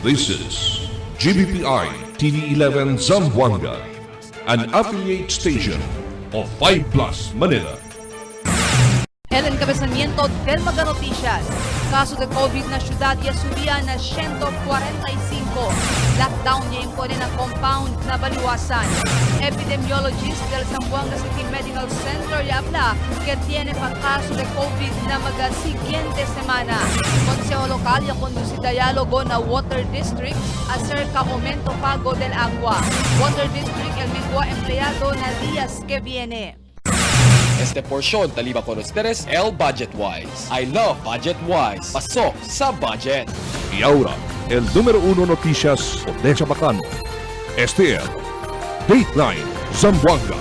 This is GBPI TV11 Zamboanga, an affiliate station of 5 Plus Manila. El encabezamiento del Maga Noticias. Caso de COVID na syudad ya subía na 145. Lockdown niya impone ng compound na baliwasan. Epidemiologist del Zamboanga City Medical Center ya habla que tiene pa caso de COVID na maga siguiente semana. Consejo local ya conduce diálogo na Water District acerca aumento pago del agua. Water District el mengua empleado na días que viene. Este porción taliba con ustedes el Budget Wise. I love Budget Wise. Pasok sa budget. Y ahora, el número 1 noticias de Chabacano. Este es Dateline Zamboanga.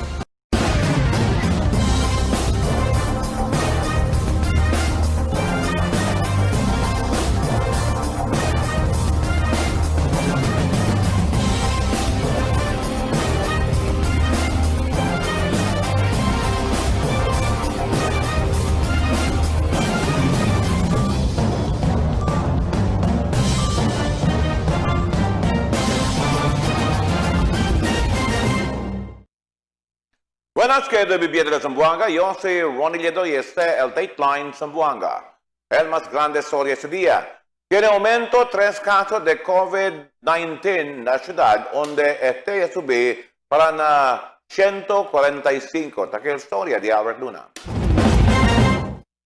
Buenas, querido viviente de Zamboanga. Yo soy Ronnie Liedo y este es el Dateline Zamboanga. El más grande sobre este día. Tiene aumento 3 casos de COVID-19 en la ciudad, donde este sube para na 145. Esta es la historia de Albert Luna.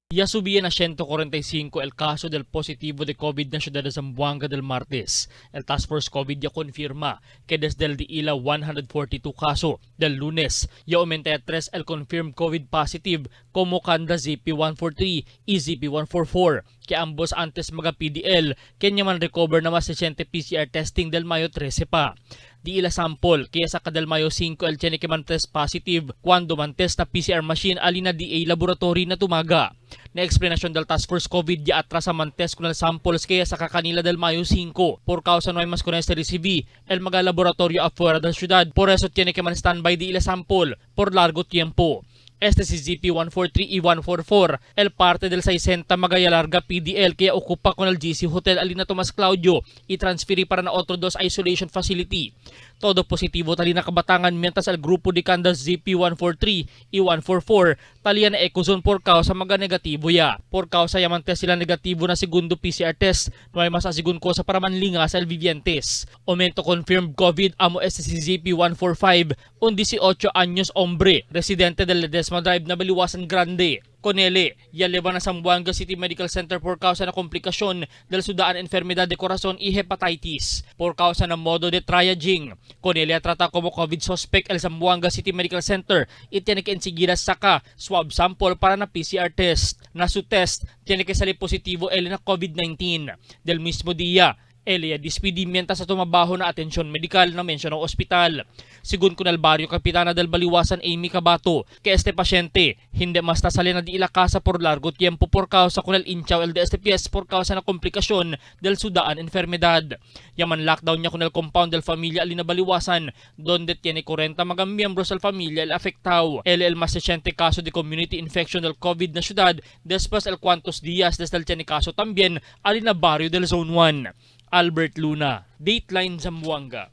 Ya subía na 145 el caso del positivo de COVID na ciudad de Zamboanga del martes. El Task Force COVID ya confirma que desde el día 142 caso del lunes ya aumenta a 3 el confirmed COVID positive como kanda ZP143 y ZP144 que ambos antes mga PDL kanya man recover na mas reciente PCR testing del Mayo 13 pa. Di ila sample kaya sa kadal Mayo 5 el tiene que man test positive cuando man test na PCR machine alina DA laboratory na tumaga. Na explanation del Task Force COVID ya atras sa man test kunal samples kaya sa kakanila del Mayo 5 por causa no hay mas con este recibí el mga laboratorio afuera del ciudad por eso tiene que man standby di ila sample por largo tiempo. Este si ZP143 y 144, el parte del 60 Magaya Larga PDL kaya ocupa con el GC Hotel Alina Tomas Claudio y transferi para na otro 2 isolation facility. Todo positivo tali na kabatangan mientras el grupo de kanda ZP143 y 144 tali na ecozone por causa mga negatibo ya. Por causa yaman test sila negatibo na segundo PCR test no ay mas asigun ko sa para manlinga sa el vivientes. Aumento confirmed COVID amo este si ZP145 un 18 anyos hombre residente del Ledesma Drive na Baliwasan Grande. Conele, yaleba na Zamboanga City Medical Center por causa na komplikasyon del sudaan enfermedad de corazon y hepatitis. Por causa na modo de triaging. Conele trata como COVID suspect el Zamboanga City Medical Center y tiene que enseguida saka swab sample para na PCR test. Na su test, tiene que salir positivo el na COVID-19. Del mismo día, Elia despedimienta sa tumabaho na atensyon medikal na mensyon ng ospital. Sigun kunal baryo kapitana del Baliwasan Amy Cabato, que este pasyente hindi mas tasali na di ilakasa por largo tiempo por causa kunal inchaw el DSTPS por causa na komplikasyon del sudaan enfermedad. Yaman lockdown niya kunal compound del familia alina Baliwasan, donde tiene 40 mga miyembros del familia el afectado. El mas reciente caso de community infection del COVID na syudad después el cuantos días desde el tiene caso también alina barrio del Zone 1. Albert Luna, Dateline Zamboanga.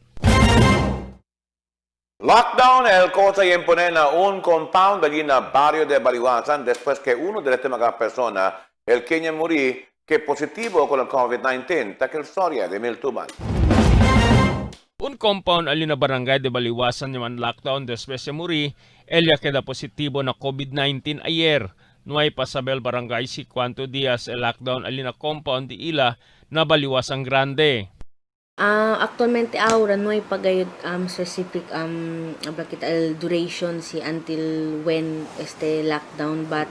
Lockdown el cosa impone na un compound allí na barrio de Baliwasan después que uno de estas mga persona, el que morí, que positivo con el COVID-19. Esta es la historia de Miltuban. Un compound alin na barangay de Baliwasan naman lockdown después se muri, ella queda positivo na COVID-19 ayer. No hay pasabel barangay si cuanto días el lockdown alin na compound di ila na Baliwasan Grande. Actualmente ahora no hay pagayod specific bakit el duration si until when este lockdown but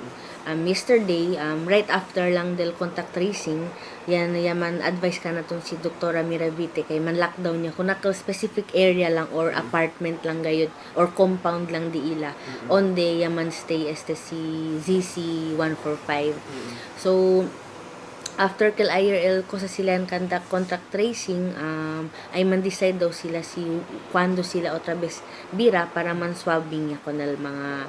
yesterday right after lang del contact tracing yan yaman advice ka na si Doktora Miravite kay man lockdown niya kung naka specific area lang or apartment lang gayud or compound lang di ila on the yaman stay este si ZC145 so after kil IRL ko sa sila contact tracing ay man decide daw sila si cuando sila otra vez bira para man swabbing niya kunal mga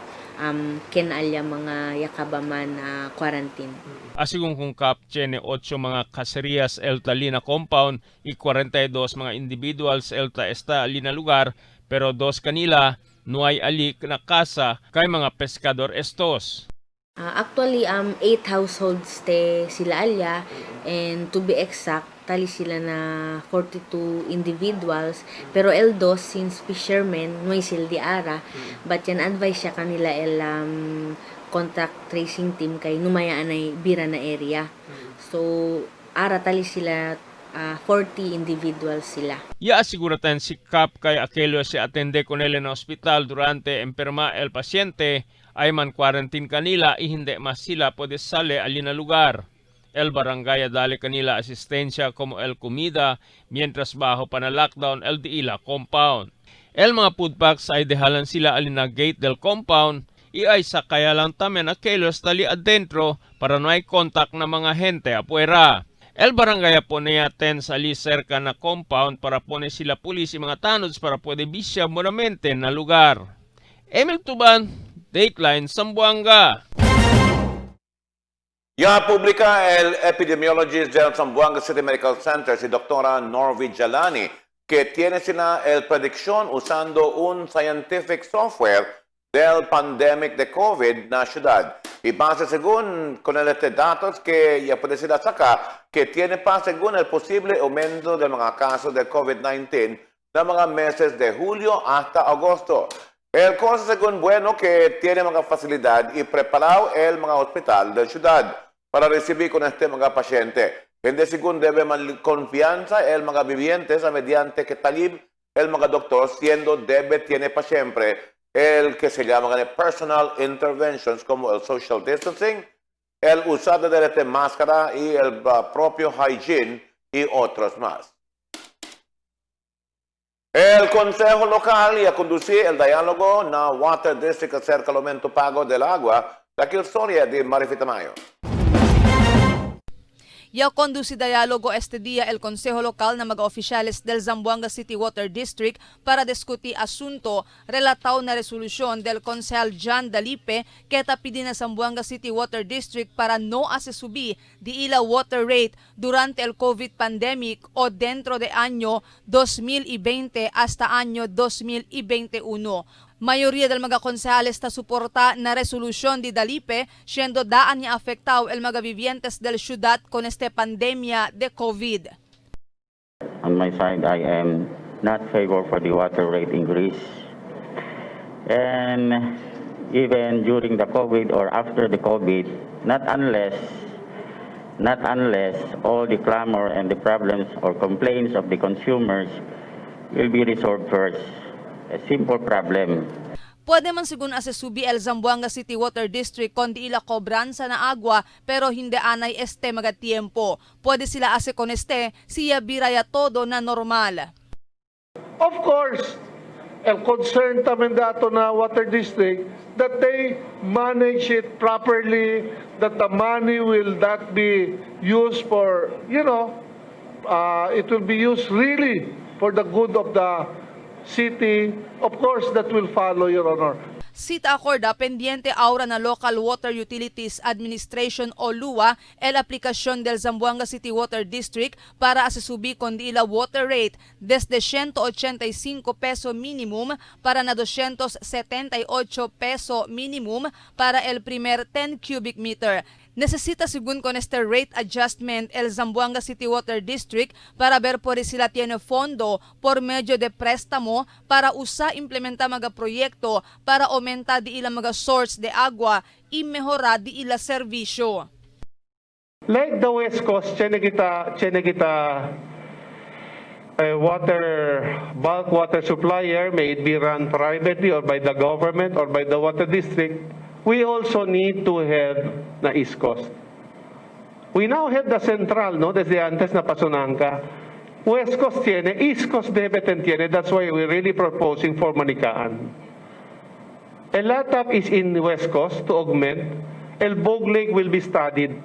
kinalya mga yakabaman quarantine. Asigong kung kapche ni 8 mga caserías el Talina compound y 42 mga individuals el esta alina lugar pero 2 kanila no ay alik na kasa kay mga pescador estos. Actually, 8 households sila alya, and to be exact, tali sila na 42 individuals, pero el-2 since fishermen, no sildi ara, but yan advice siya kanila contact tracing team kay numayaan ay bira na area. So, ara tali sila 40 individuals sila. Ya asiguratan si Kap kay aquello se atende con él en hospital durante enferma el paciente ay man quarantine kanila y hindi mas sila pwede sale alina lugar. El barangay dali kanila asistencia como el comida mientras bajo pa na lockdown el Diila compound. El mga food packs ay dehalan sila alina gate del compound y ay sakaya lang tamen aquellos tali adentro para no hay contact na mga gente afuera. El barangay pone aten sali cerca na compound para pone sila pulis y mga tanods para pwede bisya moramente na lugar. Emil Tuban, Dateline Zamboanga. Ya publica el epidemiologist del Zamboanga City Medical Center, si Dr. Norvi Jalani, que tiene el predicción usando un scientific software del pandemic de COVID na ciudad. Y base según con el datos que ya puede ser sacar, que tiene pa según el posible aumento de mga casos de COVID-19 na mga meses de julio hasta agosto. El cosa según bueno que tiene mga facilidad y preparado el mga hospital de ciudad para recibir con este mga paciente. Hindi según debe man confianza el mga vivientes mediante que talib el mga doctor siendo debe tiene pa siempre el que se llama personal interventions como el social distancing, el usado de máscara y el propio hygiene y otros más. El Consejo Local y a conducir el diálogo na Water District acerca del aumento pago del agua, la historia de Marifita Mayo. Ya conduce diálogo este día el Consejo Local na mga oficiales del Zamboanga City Water District para discutir asunto relatado na resolusyon del Consejal John Dalipe que tapidi na Zamboanga City Water District para no asubi di ila water rate durante el COVID pandemic o dentro de año 2020 hasta año 2021. Mayoría del mga konsehales ta suporta na resolusyon di Dalipe, siendo daan niya afectado el mga vivientes del syudad con este pandemia de COVID. On my side, I am not favor for the water rate increase. And even during the COVID or after the COVID, not unless all the clamor and the problems or complaints of the consumers will be resolved first. A simple problem. Pwede man sigun asubi el Zamboanga City Water District kundi ila kobransa na agwa pero hindi anay este mga tiempo. Pwede sila ase con este siya biraya todo na normal. Of course, el concern tamen dato na Water District that they manage it properly, that the money will not be used for, it will be used really for the good of the city. Of course, that will follow, Your Honor. Sita acorda pendiente ahora na Local Water Utilities Administration o LUA el aplikasyon del Zamboanga City Water District para asubi con ila water rate desde 185 peso minimum para na 278 peso minimum para el primer 10 cubic meter. Necesita según con este rate adjustment el Zamboanga City Water District para ver por sila tiene fondo por medio de préstamo para implementar mga proyekto para aumenta di ila mga source de agua y mejora di ila servisyo. Like the West Coast, tiene kita bulk water supplier, may it be run privately or by the government or by the water district. We also need to have na East Coast. We now have the Central, no? Desde antes na Pasunanca. West Coast tiene, East Coast debe tiene. That's why we're really proposing for Manikaan. El LATAP is in West Coast to augment. El Bog Lake will be studied.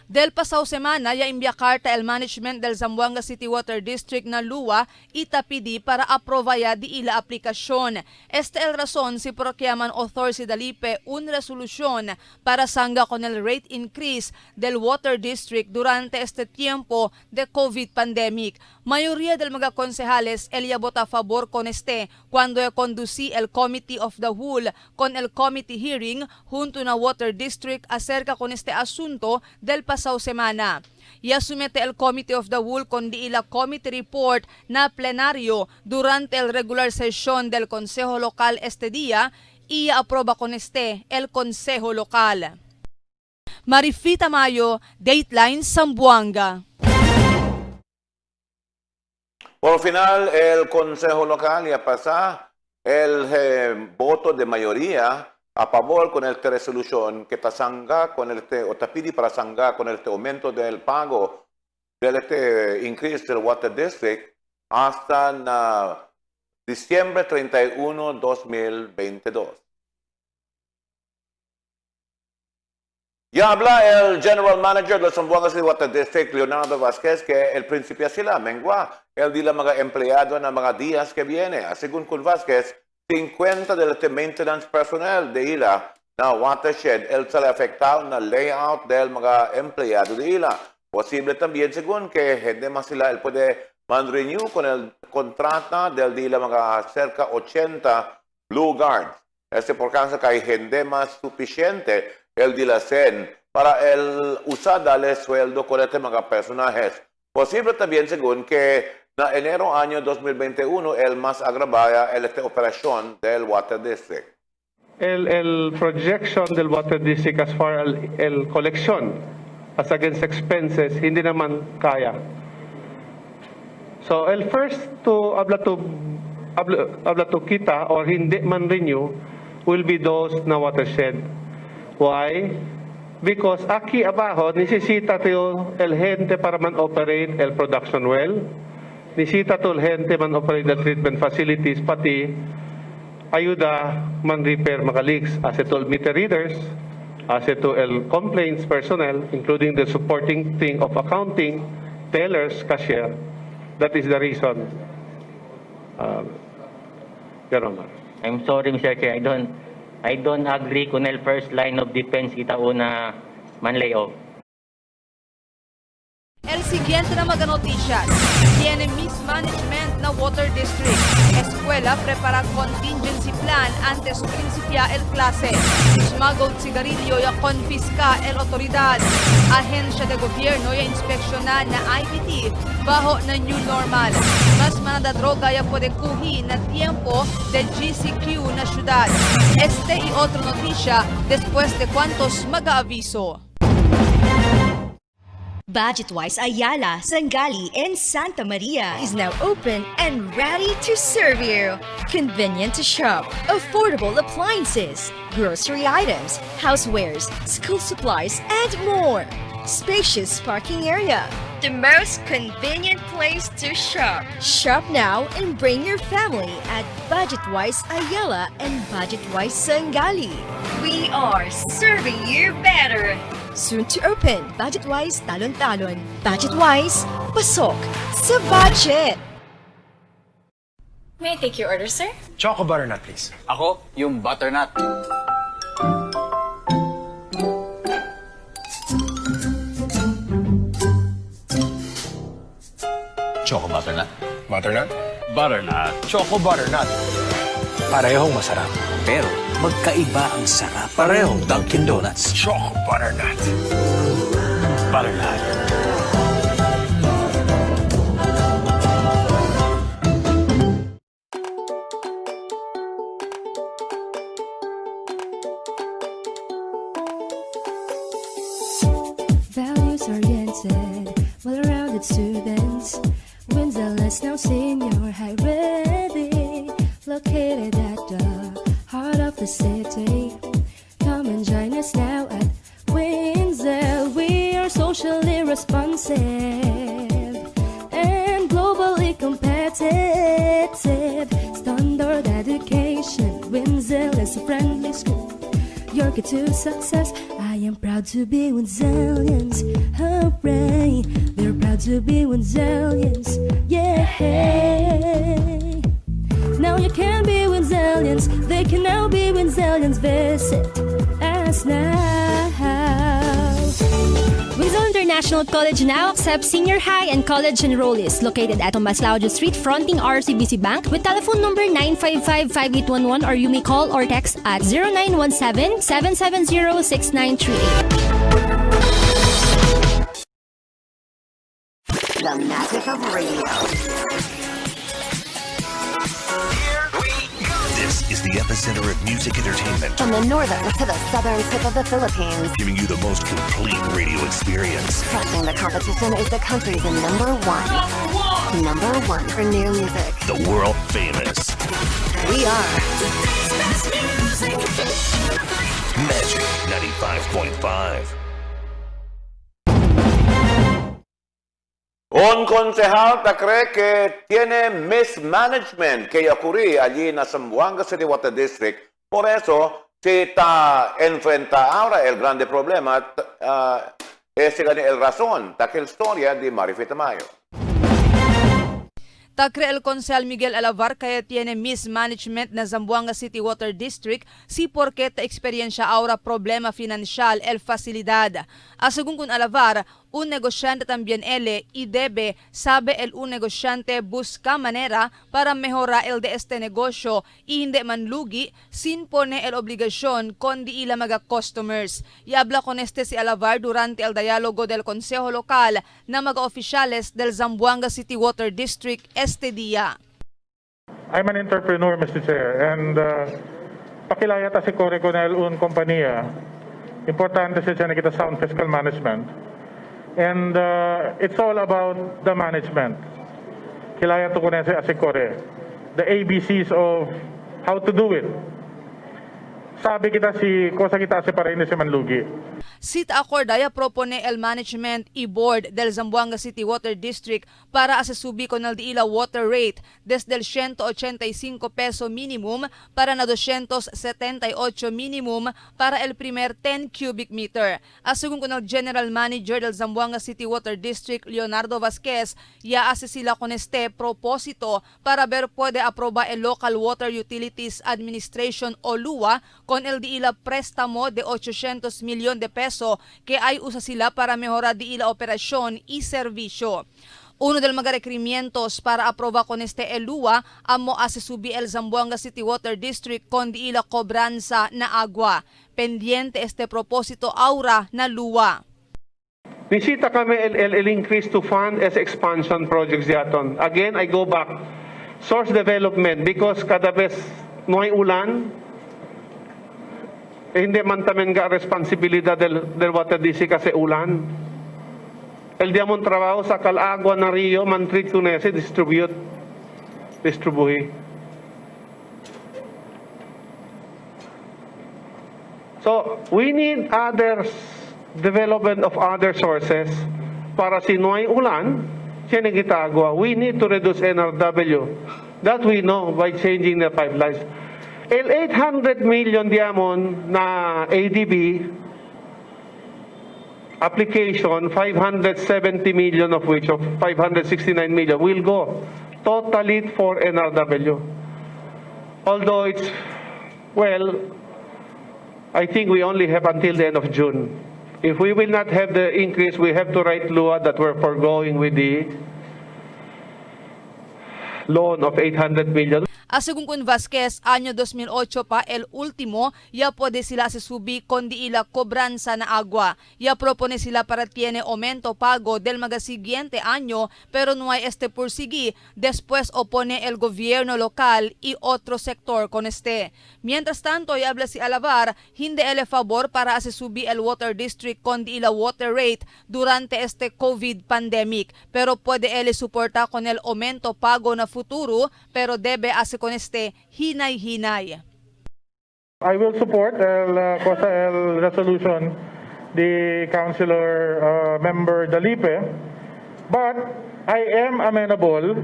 Del pasao semana, ya envía carta el management del Zamboanga City Water District na luwa itapidi para aprovaya di ila aplikasyon. Este el razón si proclaman author si Dalipe un resolución para sanga con el rate increase del Water District durante este tiempo de COVID pandemic. Mayoría del mga konsehales ella vota a favor con este cuando conducí el Committee of the Whole con el committee hearing junto na Water District acerca con este asunto del pasao semana. Ya sumete el Committee of the Whole con di ila committee report na plenaryo durante el regular session del Consejo Local este día y aproba con este el Consejo Local. Marifita Mayo, Dateline Zamboanga. Por final, el Consejo Local ya pasa el voto de mayoría a favor con esta resolución que tasanga con o tapidi para sanga con este aumento del pago del increase del Water District hasta diciembre 31, 2022. Ya habla el General Manager del Zamboanga City Water District, Leonardo Vasquez, que el principio sila mengwa. El dila mga empleyado na mga días que viene. Según con Vasquez, 50 del maintenance personnel de ila na watershed, el sale afectado na layout del mga empleyado de ila. Posible también, según que hindi más sila, el puede man-renew con el contrata del dila mga cerca 80 Blue Guards. Por caso que hindi más suficiente el dilasen para el usar darle sueldo con este mga personajes. Posible también, según que na enero año 2021, el más agravaya esta operación del Water District. El projection del Water District as far as el collection as against expenses, hindi naman kaya. So, el first to habla to kita or hindi man renew will be those na watershed. Why? Because aquí abajo necesita el gente para man operate el production well. Necesita el gente man operate the treatment facilities, pati ayuda man repair mga leaks. As ito meter readers, as ito el complaints personnel, including the supporting thing of accounting, tellers, cashier. That is the reason. Your Honor. I'm sorry, Mr. Chair. I don't agree con el first line of defense kita una man layoff. El siguiente na mga noticias. Tiene mismanagement na Water District. Eskwela prepara contingency plan antes principia el klase. Smuggled sigarilyo ya konfiska el otoridad. Ahensya de gobierno ya inspeksyonan na IPT bajo na new normal. Mas manada droga ya puede kuhi na tiempo de GCQ na syudad. Este y otro noticia después de cuantos mag-aaviso. Budget-wise Ayala, Sangali, and Santa Maria is now open and ready to serve you. Convenient to shop, affordable appliances, grocery items, housewares, school supplies, and more. Spacious parking area. The most convenient place to shop. Shop now and bring your family at Budget-wise Ayala and Budget-wise Sangali. We are serving you better. Soon to open, Budget-wise Talon-Talon. Budget-wise, pasok sa budget! May I take your order, sir? Choco butternut, please. Ako, yung butternut. Choco butternut. Butternut? Butternut. Choco butternut. Parehong masarap, pero magkaiba ang sarap. Parehong Dunkin' Donuts. Choco butternut. Butternut. Values-oriented, well-rounded students. Windsor-less now senior high ready. Located at the heart of the city. Come and join us now at Windsor. We are socially responsive and globally competitive. Standard education. Windsor is a friendly school. Your key to success. I am proud to be Windsorians. to be with zillions, yeah. Now you can be with zillions, they can now be with zillions. Visit us now. Wisdom International College now accepts senior high and college enrollees located at Tomas Laudio Street fronting RCBC Bank with telephone number 955-5811 or you may call or text at 0917-770-6938. The magic of radio. This is the epicenter of music entertainment. From the northern to the southern tip of the Philippines. Giving you the most complete radio experience. Crushing the competition is the country's number one. Number one for new music. The world famous. We are Magic 95.5. Un concejal cree que tiene mismanagement que ocurrió allí en Zamboanga City Water District. Por eso se está enfrenta ahora el grande problema. Es el razón de la historia de Marifita Mayo. Tacre el Consejal Miguel Alavar kaya tiene mismanagement na Zamboanga City Water District si porque ta experiencia ahora problema financial el facilidad. Según con Alavar, un negosyante también y debe, sabe un negosyante busca manera para mejorar el de este negosyo y hindi manlugi sin pone el obligasyon kundi ila mga customers. Y habla con si Alavar durante el diálogo del Consejo Local na mga oficiales del Zamboanga City Water District este día. I'm an entrepreneur, Mr. Chair, and pakilaya ta si Kore Conel un kompanya. Importante siya na kita sound fiscal management. And it's all about the management. Kilaya to kunese asikore. The ABCs of how to do it. Sabi kita kosa kita para hindi si manlugi. Sit acordaya propone el management y board del Zamboanga City Water District para asubi con el de ila water rate desde el 185 peso minimum para na 278 minimum para el primer 10 cubic meter. Asugun con el General Manager del Zamboanga City Water District Leonardo Vasquez, ya ase sila con este propósito para ver puede aproba el Local Water Utilities Administration o LUA con el de ila préstamo de 800 milyon de peso que ay usa sila para mejorar di ila operasyon y serbisyo. Uno del mga requerimientos para aproba con este LUA amo asubi el Zamboanga City Water District con di ila cobranza na agua. Pendiente este propósito aura na LUA. Nisita kami el increase to fund as expansion projects yaton. Again, I go back. Source development because kada bes noy ulan, hindi man tamen ga responsibilidad del water district kasi ulan. El diamond trabaho sa kalagwa na Rio, mantrit kunese, distribuhi. So, we need development of other sources para sinuay ulan, siya nagitagwa. We need to reduce NRW. That we know by changing the pipelines. El 800 million diamond na ADB application, 570 million of which of 569 million will go totally for NRW. Although it's, well, I think we only have until the end of June. If we will not have the increase, we have to write LUA that we're foregoing with the loan of 800 million. Según con Vasquez, año 2008 pa el último, ya puede sila susubi con di ila cobranza na agua. Ya propone sila para tiene aumento pago del mga siguiente año, pero no hay este pursigi. Después opone el gobierno local y otro sector con este. Mientras tanto, ya habla si Alavar, hindi ele favor para asubi el water district con di ila water rate durante este COVID pandemic. Pero puede ele suporta con el aumento pago na futuro, pero debe con este hinay-hinay. I will support el resolution the councilor member Dalipe, but I am amenable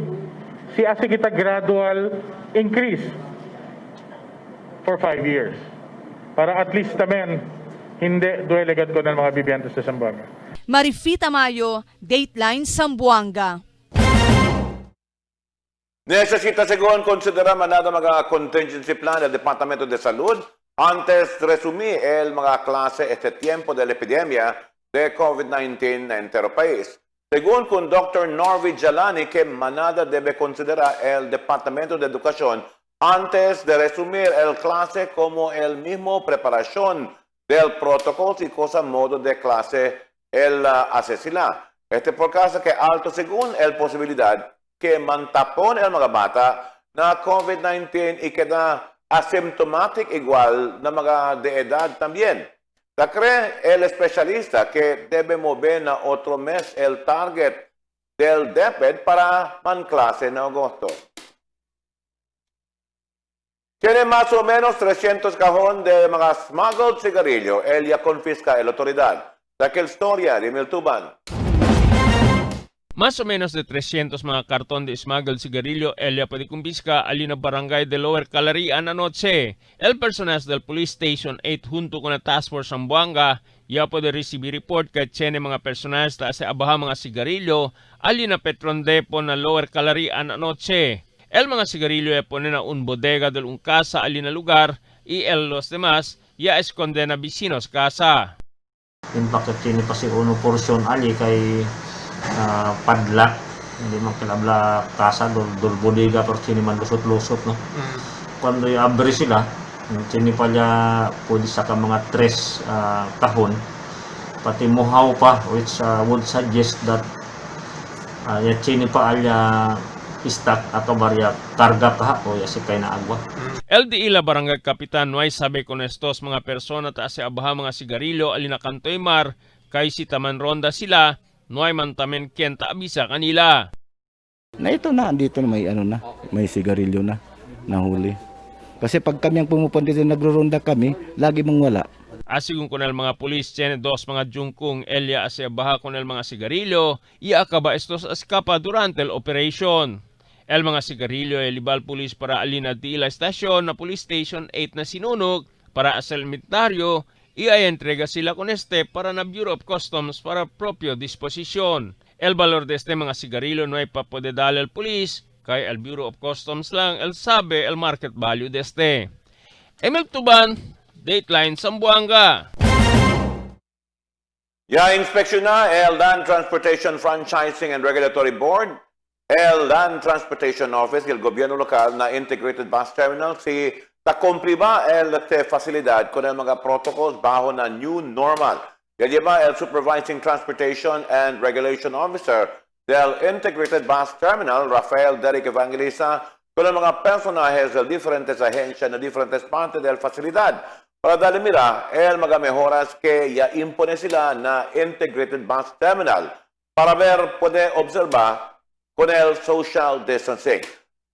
si kita gradual increase for 5 years para at least tamen hindi duelegat ko ng mga bibiyentes sa Zamboanga. Marifita Mayo, Dateline Zamboanga. Necesita según considerar manada mga contingency plan del Departamento de Salud antes de resumir el mga klase este tiempo de la epidemia de COVID-19 en entero país. Según con Dr. Norvi Jalani, que manada debe considerar el Departamento de Educación antes de resumir el clase como el mismo preparación del protocolo y cosa modo de clase el asesina. Este por causa que alto según el posibilidad que mantapon el mga bata na COVID-19 y queda asymptomatic igual na mga de edad también. La cree el especialista que debe mover na otro mes el target del DepEd para man clase en agosto. Tiene más o menos 300 cajón de mga smuggled cigarillo. Él ya confisca la autoridad. Aquel historia de Miltuban. Más o menos de 300 mga karton de smuggled cigarillo Elia pwede kumpiska alin na barangay de Lower Calarian anoche. El personal del Police Station 8 junto con la Task Force Zamboanga ya pwede recibir report kay tiene mga personal sa abaha mga sigarillo alin na Petron Depot na Lower Calarian anoche. El mga sigarillo ya pone na un bodega del un casa alin na lugar y el los demás ya esconde na vecinos casa. In fact, kini pa si uno portion ali kay padlock, hindi man kilabla casa dol bodega pero kini man lusot-lusot no. Cuando i-abre sila, kini pa niya pwede sa mga tres kahon pati muhaw pa, which would suggest that kini pa alya stock atau barya karga ka o yasi kay na agwa. LDI Barangay Kapitan Nuay sabi con estos mga persona ta sa abaha mga sigarilyo alina kantoy mar kay si taman ronda sila Nuay man tamen kenta abisa kanila. Na ito na dito na may may sigarilyo na nahuli. Kasi pag kami ang pumupunta dito nagro-ronda kami, lagi mong wala. Asigung kunel mga pulis tiene dos mga jungkung Elia ase abaha kunel mga sigarilyo ia acaba estos escapa durante el operation. El mga sigarilyo ay libal pulis para alina di la estasyon na Police Station 8 na sinunog para sa inventaryo ia entrega sila con este para na Bureau of Customs para propio disposisyon. El valor de este mga sigarilyo no ay papode dale al pulis kay el Bureau of Customs lang el sabe el market value de este. Emil Tuban, Dateline Zamboanga. Ya inspeksyon na el Land Transportation Franchising and Regulatory Board, el Land Transportation Office, el gobyerno lokal na Integrated Bus Terminal, si takumpli ba el facilidad con el mga protocols bajo na new normal. Ya lleva el Supervising Transportation and Regulation Officer del Integrated Bus Terminal, Rafael Derek Evangelista, con el mga personajes de diferentes agencias na diferentes partes del facilidad. Para darle mira, el mga mejoras que ya impone sila na Integrated Bus Terminal para ver, puede observar con el social distancing.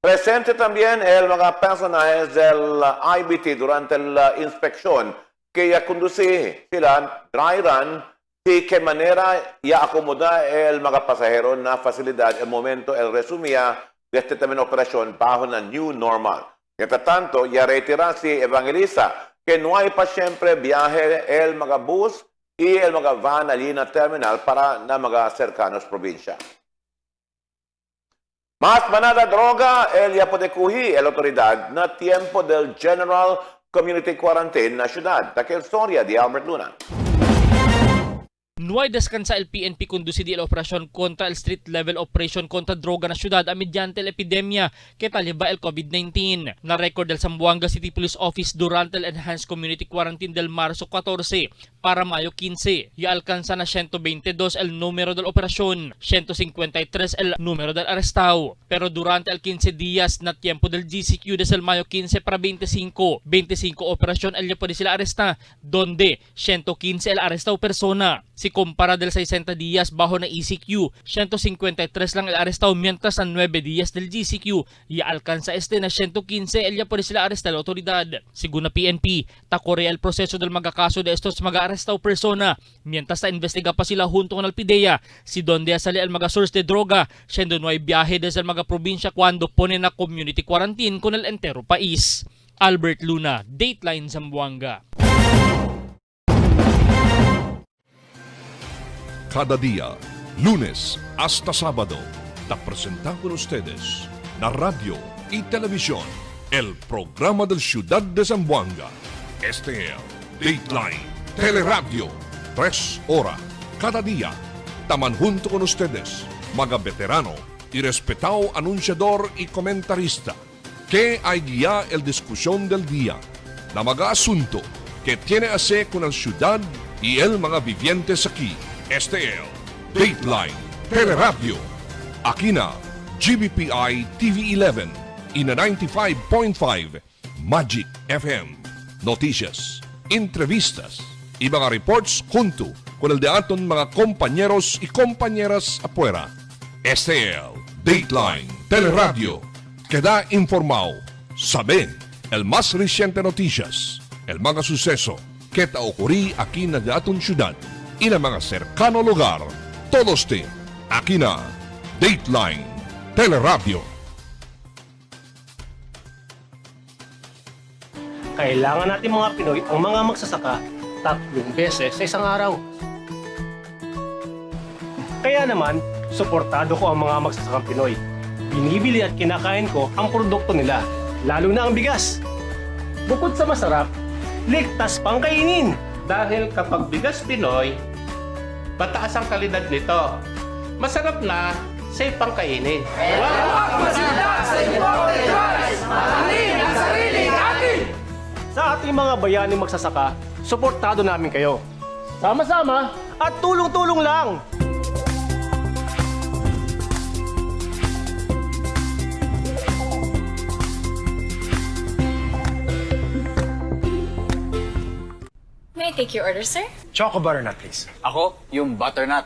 Presente también el mga personajes del IBT durante la inspección que ya conduce sila dry run y qué manera ya acomoda el mga pasajero na facilidad el momento el resumía de este término operación bajo la new normal. Mientras tanto, ya retira si Evangelista que no hay pa siempre viaje el mga bus y el mga van allí na terminal para na mga cercanos probinsya. Más manada droga, el ya puede kuhi el autoridad na tiempo del General Community Quarantine na syudad. Takil storya di Albert Luna. Nuay descansa el PNP conduci di la operasyon kontra el street level operation kontra droga na syudad mediante la epidemia que taliba el COVID-19. Na record del Zamboanga City Police Office durante el Enhanced Community Quarantine del Marzo 14 para Mayo 15. Ya alcanza na 122 el número del operasyon, 153 el número del arrestado. Pero durante el 15 días na tiempo del GCQ desde el Mayo 15 para 25 operasyon el ya puede sila arresta, donde 115 el arrestado persona. Si kumpara del 60 días bajo na ECQ, 153 lang el arrestado mientras ang 9 días del GCQ, ya alcanza este na 115 el ya puede sila arresta la autoridad. Según na PNP, takorea el proseso del mga kaso de estos mga arrestado persona, mientras na investiga pa sila junto con el PIDEA, si donde sali el mga source de droga, siendo no hay viaje desde el mga probinsya cuando pone na community quarantine con el entero país. Albert Luna, Dateline Zamboanga. cada día, lunes hasta sábado. Te presentan con ustedes la radio y televisión, el programa del Ciudad de Zamboanga. Este es Dateline Teleradio, 3 horas cada día. Taman junto con ustedes, mga veterano y respetado anunciador y comentarista, que hay guía el discusión del día, na mga asunto que tiene a hacer con el ciudad y el mga vivientes aquí. Este es Dateline Teleradio. Aquí na GBPI TV11 y na 95.5 Magic FM. Noticias, entrevistas y mga reports junto con el de aton mga compañeros y compañeras afuera. Este es Dateline Teleradio. Queda informado, sabe el más reciente noticias, el mga suceso que te ocurrí aquí na aton ciudad y na mga cercano lugar. Todos te aquí na Dateline Teleradio. Kailangan natin mga Pinoy ang mga magsasaka 3 beses sa isang araw. Kaya naman, suportado ko ang mga magsasakang Pinoy. Binibili at kinakain ko ang produkto nila, lalo na ang bigas. Bukod sa masarap, ligtas pang kainin. Dahil kapag bigas Pinoy, mataas ang kalidad nito. Masarap na, safe pang kainin. Sa ating mga bayani magsasaka, suportado namin kayo. Sama-sama at tulong-tulong lang! May I take your order, sir? Choco butternut, please. Ako, yung butternut.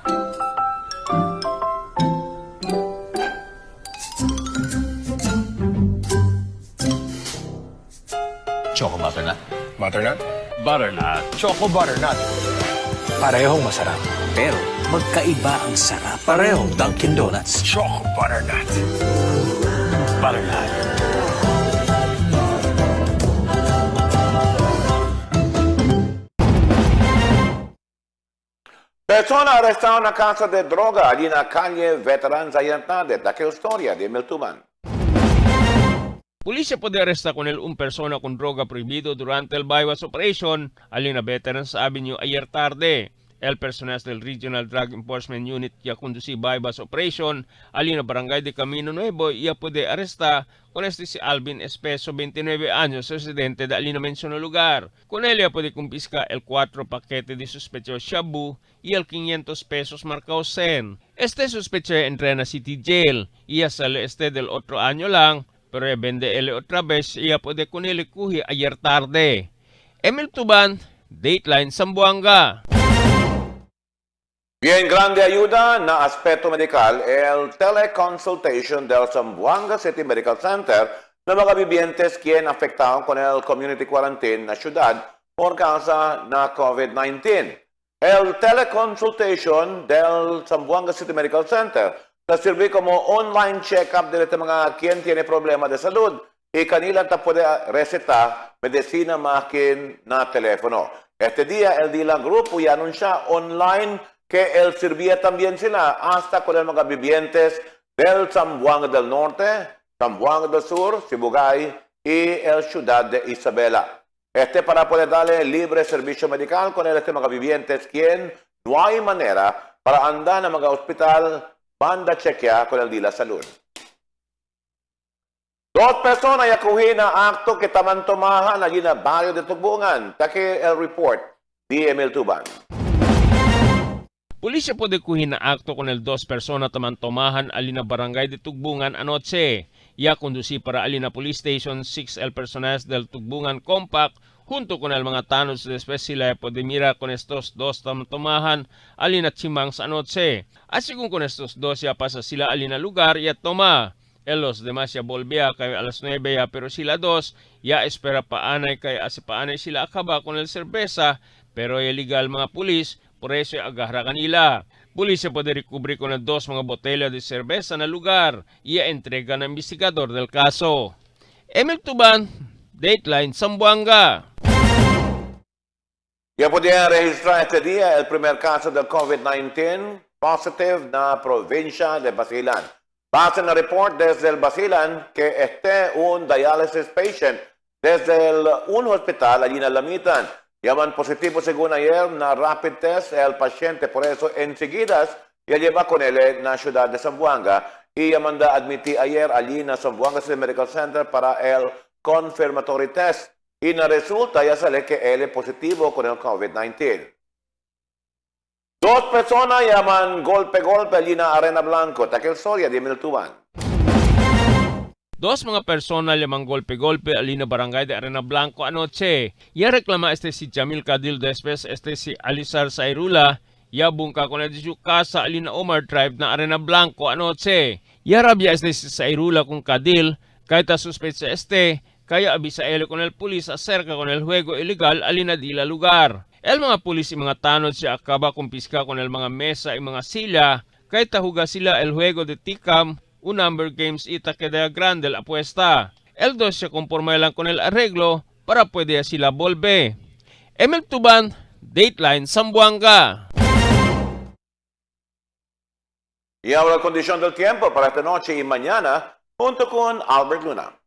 Choco butternut. Butternut? Butternut. Choco butternut. Parehong masarap, pero magkaiba ang sarap. Parehong Dunkin' Donuts. Choco butternut. Butternut. Persona arrestado na kaso de droga allí na calle Veteran Zayantade. Da que historia de Miltuman. Pulisya puede arresta con un persona con droga prohibido durante el bypass operation allí na Veterans Avenue ayer tarde. El personal del Regional Drug Enforcement Unit ya conducí bypass operation allí na Barangay de Camino Nuevo ya puede arresta con si Alvin Espeso, 29 años, residente de allí na mencionado lugar. Con él ya puede confiscar el 4 paquete de sospechoso shabu y el 500 pesos marcados Zen. Este sospechoso entra na City Jail y ya sale del otro año lang, pero ya vende él otra vez y ya puede con él kuhi ayer tarde. Emil Tuban, Dateline Zamboanga. Bien grande ayuda na aspeto medikal el teleconsultation del Zamboanga City Medical Center na mga vivientes quien afectaron con el community quarantine na ciudad por causa na COVID-19. El teleconsultation del Zamboanga City Medical Center na sirve como online check-up de mga quien tiene problema de salud y kanila ta puede receta medicina makin na teléfono. Este día el Dila Grupo ya anuncia online que él servía también sila hasta con el mga vivientes del Zamboanga del Norte, Zamboanga del Sur, Sibugay y el Ciudad de Isabela. Para poder darle libre servicio medical con mga vivientes quien no hay manera para andar na mga hospital banda chequea con el de la salud. 2 personas yakuhin na akto que tamantomahan allí na barrio de Tugbungan. Take el report di Emil Tuban. Pulisya puede kuhin na akto con el 2 persona tamantomahan alina barangay de Tugbungan anoche. Ya conducí para alina police station 6 el personas del Tugbungan Compact junto con el mga tanos después sila puede mira con estos 2 tamantomahan alina chimang sa anoche. Así con estos 2 ya pasa sila alina lugar ya toma. Los demás ya volvía kay alas 9 ya pero sila 2 ya espera paanay kay asi paanay sila akaba con el cerveza pero illegal mga pulis. Por eso agarra kanila. Pulisya puede recubrir con el 2 mga botella de cerveza na lugar y entrega ng investigador del caso. Emil Tuban, Dateline Zamboanga. Ya podía registrar este día el primer caso del COVID-19 positive na provincia de Basilan. Base en el report desde el Basilan que un dialysis patient desde un hospital allí en Lamitan. Llaman positivo según ayer na rapid test el paciente, por eso enseguida ya lleva con él en la ciudad de Zamboanga y ya manda admitir ayer allí en Zamboanga City Medical Center para el confirmatory test. Y na resulta ya sale que él es positivo con el COVID-19. Dos personas llaman golpe-golpe allí na Arena Blanco. Takil Soria, di Miltuan. Dos mga persona lamang golpe-golpe alina barangay de Arena Blanco anoche. Ya reklama si Jamil Cadil Despes, si Alisar Sairula, ya bungka con el casa alina Omar Tribe na Arena Blanco anoche. Ya rabia si Sairula con Cadil, kahit suspecha kaya abisa ele con el pulis acerca con el juego ilegal alina dila lugar. El mga pulis y mga tanod siya akaba kumpiska con el mga mesa y mga sila, kahit tahuga sila el juego de tikam, un number games ita queda grande la apuesta. El dos se conforma lang con el arreglo para puede sila volve. Emil Tuban, Dateline Zamboanga. Y ahora la condición del tiempo para esta noche y mañana, junto con Albert Luna.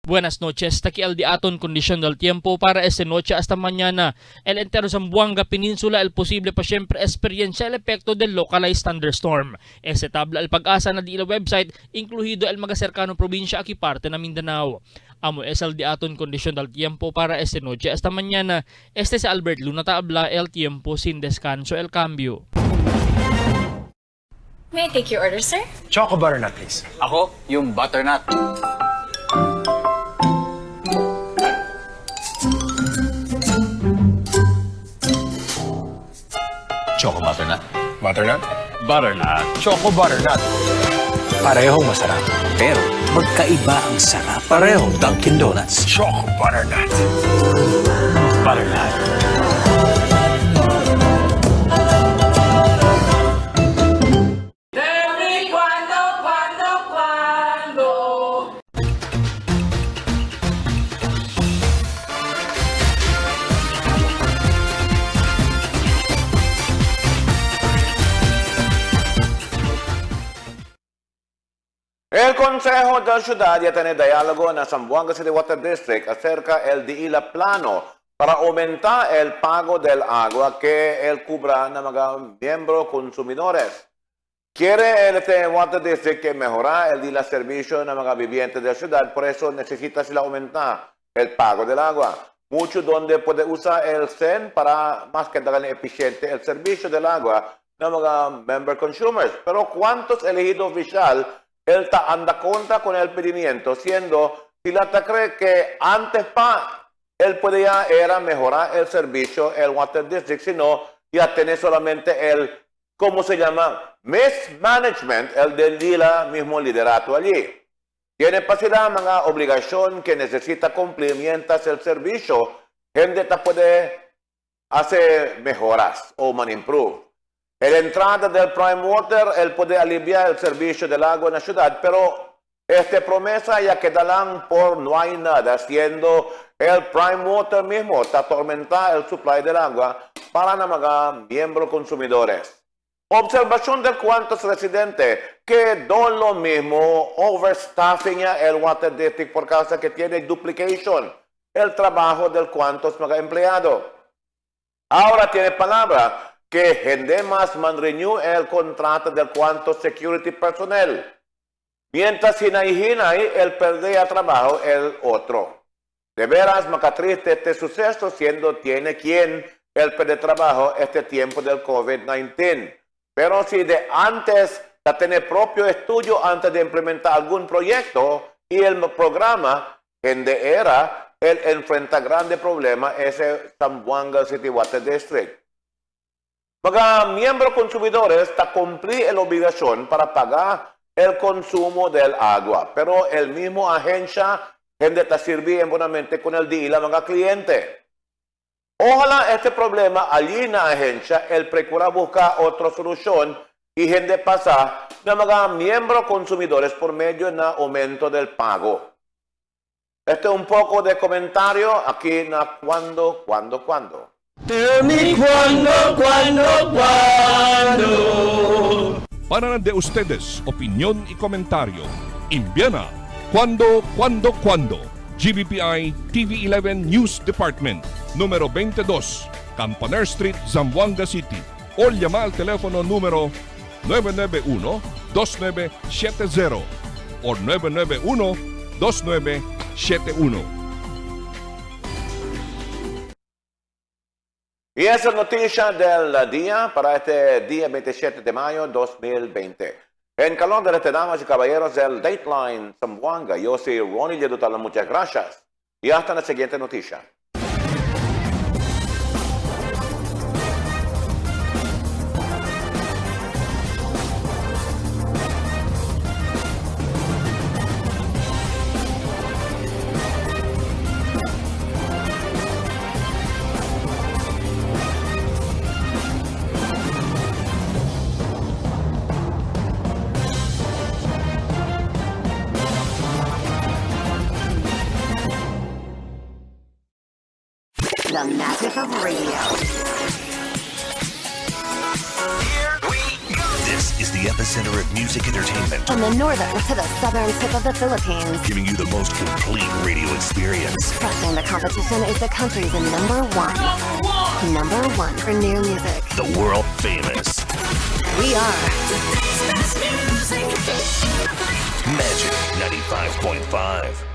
Buenas noches, takial di aton kondisyon del tiempo para esta noche hasta mañana. El entero Zamboanga Peninsula el posible pa siempre experiencia el epekto del localized thunderstorm. Ese tabla el pag-asa na di la website, incluido el mga cercano probinsya aki parte na Mindanao. Amo es el di aton kondisyon del tiempo para esta noche hasta mañana. Este si Albert Luna tabla el tiempo sin descanso el cambio. May I take your order, sir? Choco butternut, please. Ako, yung butternut. Choco butternut. Butternut? Butternut. Choco butternut. Parehong masarap, pero magkaiba ang sarap. Parehong Dunkin' Donuts. Choco butternut. Butternut. El Consejo de la Ciudad ya tiene diálogo en la Zamboanga City Water District acerca del DILA plano para aumentar el pago del agua que él cubra ng mga miembros consumidores. Quiere el Water District que mejorar el DILA servicio ng mga vivientes de la ciudad, por eso necesita sila aumentar el pago del agua. Mucho donde puede usar el CEN para más que dar eficiente el servicio del agua ng mga member consumers. Pero ¿cuántos elegidos oficial él anda contra con el pedimiento, siendo sila cree que antes él podía era mejorar el servicio, el Water District, sino ya tener solamente el, ¿cómo se llama? Mismanagement, el del DILA mismo liderato allí. Tiene pa sila mga obligación que necesita cumplir mientras el servicio, gente puede hacer mejoras o improve. La entrada del Prime Water, él puede aliviar el servicio del agua en la ciudad, pero esta promesa ya queda lang por no hay nada, siendo el Prime Water mismo está atormentar el supply del agua para los mga miembros consumidores. Observación de cuántos residentes que don lo mismo, overstaffing ya el Water District por causa que tiene duplication el trabajo del cuantos mga empleados. Ahora tiene palabra que gente más renew el contrato del cuanto security personnel. Mientras hinay-hinay, él perdía trabajo el otro. De veras, macatriste este suceso, siendo tiene quien él pierde trabajo este tiempo del COVID-19. Pero si de antes ya tiene propio estudio antes de implementar algún proyecto y el programa, gente era, él enfrenta grande problema ese Zamboanga City Water District. Mga miembros consumidores está cumplir la obligación para pagar el consumo del agua, pero el mismo agencia gente está sirviendo buenamente con el DILA mga cliente. Ojalá este problema allí en la agencia, él procura buscar otra solución y gente pasa na mga miembros consumidores por medio de aumento del pago. Un poco de comentario aquí na cuando. Tell me cuando. Para de ustedes, opinión y comentario. Envíana cuando. GBPI TV11 News Department, número 22, Campaner Street, Zamboanga City. O llama al teléfono número 991-2970 o 991-2971. Y esa es noticia del día para este día 27 de mayo 2020. En calor de damas y caballeros del Dateline Zamboanga, yo soy Ronnie Ledutal, muchas gracias. Y hasta la siguiente noticia. The magic of radio. This is the epicenter of music entertainment, From the northern to the southern tip of the Philippines. giving you the most complete radio experience. Crushing the competition is the country's number one. Number one for new music. The world famous We are Magic 95.5.